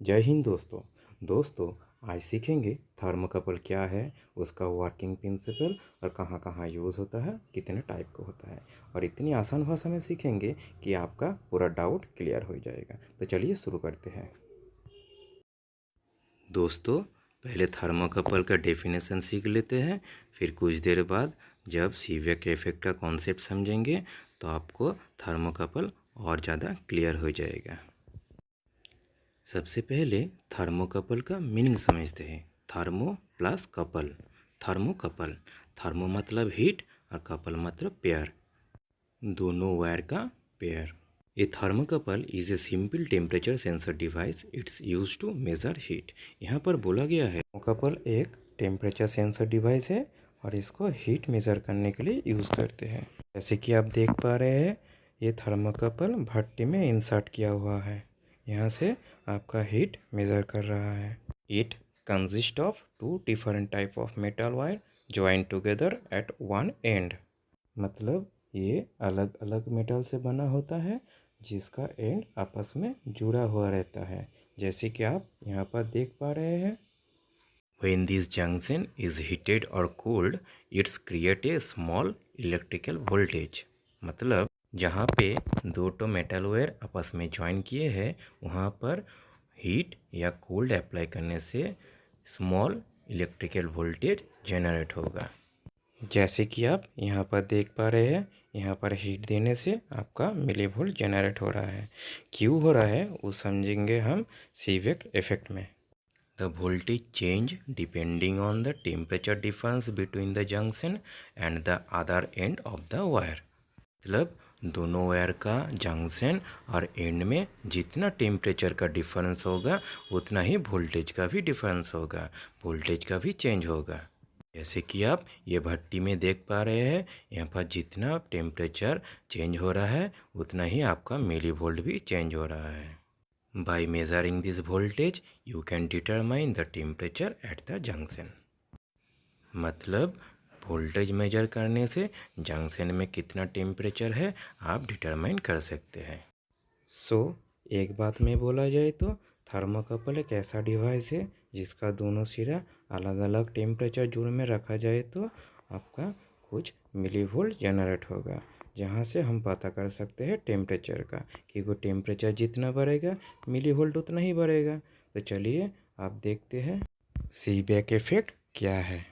जय हिंद दोस्तों। आज सीखेंगे थर्मोकपल क्या है, उसका वर्किंग प्रिंसिपल और कहाँ कहाँ यूज़ होता है, कितने टाइप का होता है और इतनी आसान भाषा में सीखेंगे कि आपका पूरा डाउट क्लियर हो जाएगा। तो चलिए शुरू करते हैं। दोस्तों, पहले थर्मोकपल का डेफिनेशन सीख लेते हैं, फिर कुछ देर बाद जब सीवेक इफेक्ट का कॉन्सेप्ट समझेंगे तो आपको थर्मोकपल और ज़्यादा क्लियर हो जाएगा। सबसे पहले थर्मोकपल का मीनिंग समझते हैं। Thermo plus couple, thermocouple. Thermo मतलब हीट और कपल मतलब पेयर, दोनों वायर का pair. A thermocouple is a simple temperature sensor device, it's use to measure heat. यहाँ पर बोला गया है थर्मोकपल एक टेम्परेचर सेंसर डिवाइस है और इसको हीट मेज़र करने के लिए यूज़ करते हैं। जैसे कि आप देख पा रहे हैं, ये थर्मोकपल भट्टी में इंसर्ट किया हुआ है। यहाँ से आपका हीट मेज़र कर रहा है। It consist of two different type of metal wire join together at one end. मतलब ये अलग अलग मेटल से बना होता है जिसका एंड आपस में जुड़ा हुआ रहता है, जैसे कि आप यहाँ पर देख पा रहे हैं। When this junction is heated or cooled, it's create a small electrical voltage। मतलब जहाँ पे दो तो मेटल वायर आपस में ज्वाइन किए हैं वहाँ पर हीट या कोल्ड अप्लाई करने से स्मॉल इलेक्ट्रिकल वोल्टेज जनरेट होगा। जैसे कि आप यहाँ पर देख पा रहे हैं, यहाँ पर हीट देने से आपका मिली वोल्ट जनरेट हो रहा है। क्यों हो रहा है वो समझेंगे हम सीवेक इफेक्ट में। The voltage change depending on the temperature difference between the junction and the other end of the wire। मतलब दोनों वायर का जंक्शन और एंड में जितना टेम्परेचर का डिफरेंस होगा उतना ही वोल्टेज का भी डिफरेंस होगा, वोल्टेज का भी चेंज होगा। जैसे कि आप ये भट्टी में देख पा रहे हैं, यहाँ पर जितना टेम्परेचर चेंज हो रहा है उतना ही आपका मिली वोल्ट भी चेंज हो रहा है। By measuring this voltage, you can determine the temperature at the junction। मतलब वोल्टेज मेजर करने से जंक्शन में कितना टेम्परेचर है आप डिटरमाइन कर सकते हैं। एक बात में बोला जाए तो थर्मोकपल एक ऐसा डिवाइस है जिसका दोनों सिरा अलग अलग टेम्परेचर जोन में रखा जाए तो आपका कुछ मिली वोल्ट जनरेट होगा, जहाँ से हम पता कर सकते हैं टेम्परेचर का कि वो टेम्परेचर जितना बढ़ेगा मिली वोल्ट उतना ही बढ़ेगा। तो चलिए आप देखते हैं सीबेक इफेक्ट क्या है।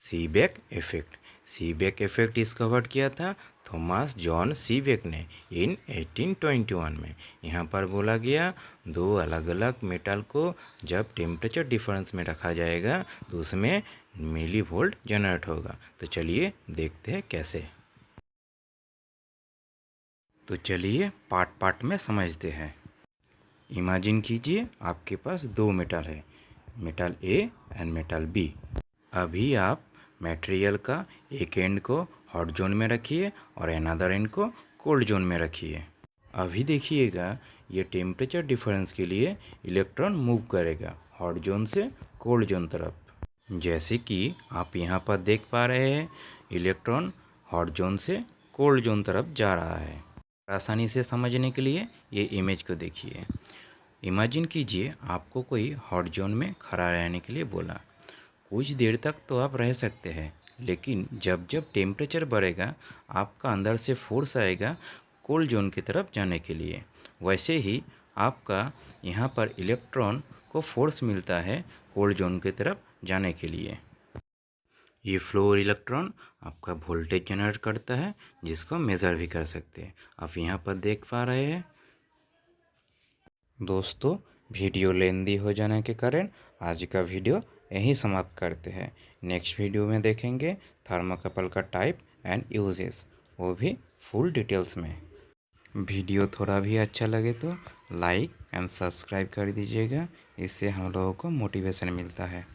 सीबेक इफेक्ट डिस्कवर किया था थॉमस जॉन सीबेक ने इन 1821 में। यहाँ पर बोला गया दो अलग अलग मेटल को जब टेम्परेचर डिफरेंस में रखा जाएगा तो उसमें मिली वोल्ट जनरेट होगा। तो चलिए देखते हैं कैसे। तो चलिए पार्ट पार्ट में समझते हैं। इमेजिन कीजिए आपके पास दो मेटल है, metal A and metal B. अभी आप मटेरियल का एक एंड को हॉट जोन में रखिए और अनदर एंड को कोल्ड जोन में रखिए। अभी देखिएगा ये टेम्परेचर डिफरेंस के लिए इलेक्ट्रॉन मूव करेगा हॉट जोन से कोल्ड जोन तरफ। जैसे कि आप यहाँ पर देख पा रहे हैं, इलेक्ट्रॉन हॉट जोन से कोल्ड जोन तरफ जा रहा है। आसानी से समझने के लिए ये इमेज को देखिए। इमेजिन कीजिए आपको कोई हॉट जोन में खड़ा रहने के लिए बोला। कुछ देर तक तो आप रह सकते हैं, लेकिन जब जब टेम्परेचर बढ़ेगा आपका अंदर से फोर्स आएगा कोल्ड जोन की तरफ जाने के लिए। वैसे ही आपका यहाँ पर इलेक्ट्रॉन को फोर्स मिलता है कोल्ड जोन की तरफ जाने के लिए। ये फ्लोर इलेक्ट्रॉन आपका वोल्टेज जनरेट करता है जिसको मेज़र भी कर सकते हैं। आप यहाँ पर देख पा रहे हैं। दोस्तों, वीडियो लेंदी हो जाने के कारण आज का वीडियो यहीं समाप्त करते हैं। नेक्स्ट वीडियो में देखेंगे थर्मोकपल का टाइप एंड यूजेस, वो भी फुल डिटेल्स में। वीडियो थोड़ा भी अच्छा लगे तो लाइक एंड सब्सक्राइब कर दीजिएगा, इससे हम लोगों को मोटिवेशन मिलता है।